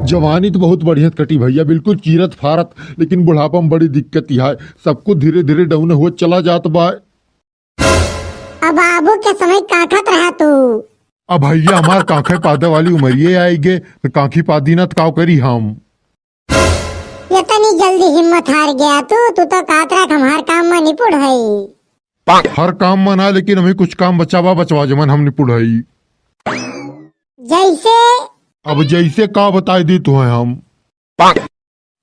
जवानी तो बहुत बढ़िया कटी भैया, बिल्कुल चीरत फारत, लेकिन बुढ़ापा में बड़ी दिक्कत है। सब कुछ धीरे धीरे डाउन हो चला जात बा। अब बाबू के समय काखत रहा तू। अब भैया हमार कांखे पादे वाली उमरिए आएगे तो कांखी पादी न काव करी हम। इतनी जल्दी हिम्मत हार गया तू तो कातरा हमार काम में निपुण है। हर काम में ना, लेकिन हमें कुछ काम बचवा जमन हम निपुण है। जैसे अब जैसे का बताई दी तू है हम।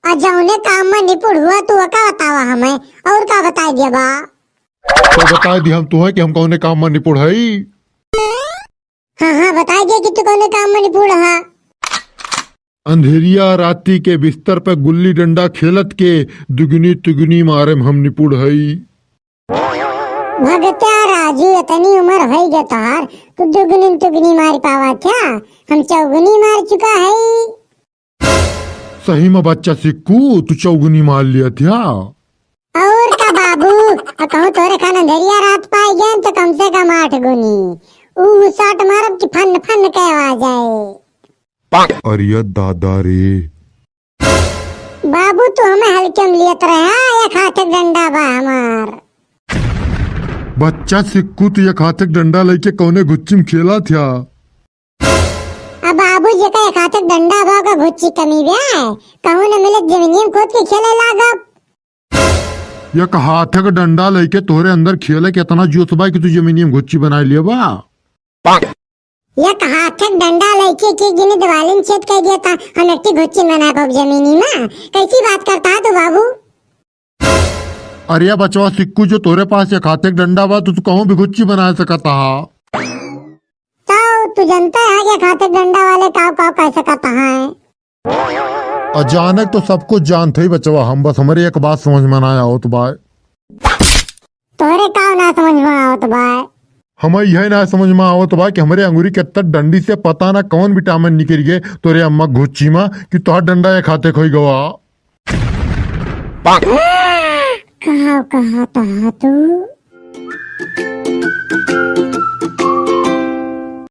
जौने काम में निपुण हुआ तू का बतावा हमें, और का बताई दिया बा। तो बता दी हम तुम्हें कि हम कौन काम में निपुण है। हाँ बताई दिया कि तू कौन काम में निपुण है। अंधेरिया राती के बिस्तर पे गुल्ली डंडा खेलत के दुगनी तुगनी मारे में हम निपुण है। भगत्या राजू, इतनी उम्र है गया तोहार, तू दुगनी तुगनी मार पावा क्या? हम चौगुनी मार चुका है। सही में बच्चा सिक्कू, तू चौगुनी मार लिया था। और का बाबू, कहूँ तोरे खान अंधेरिया रात पाई गए तो कम से कम 8 गुनी। साट मारब की फन फन के आवाज आए। अरे दादा रे बाबू, तू हमें हल्के में लियत रहा या खाते डंडा बा हमार। बच्चा सिक्कू, तू एक हाथ डंडा लेके कौने गुच्ची में खेला था। अब बाबू जी का एक हाथ डंडा बा का गुच्ची कमी ब्या, कहूँ न मिले जमीनियम खोद के खेले लागब। एक हाथ का डंडा लेके तोरे अंदर खेले के इतना जोश बा कि तू जमीनियम गुच्ची बना लिया बा। एक हाथ डंडा लेके के गिने दिवाली में छेद कर दिया था, हम एक गुच्ची बना पाब जमीनी में। कैसी बात करता है तू बाबू? अरे बचवा सिक्कू, जो तोरे पास एक हाथ डंडा बा तो तू कहूँ भी गुच्ची बना सकता है। तो तू जानता है कि खाते डंडा वाले काव कह सकता है। अचानक तो सब कुछ जानते ही बचवा हम, बस हमारे एक बात समझ में ना आओ तो बाय। तोरे काव ना समझ में आओ तो बाय। हमें यह ना समझ में आओ तो बाय कि हमारे अंगूरी के तक डंडी से पता ना कौन विटामिन निकल गए तोरे अम्मा गुच्ची में कि तोहर डंडा एक हाथे खोई गवा। कहा तू?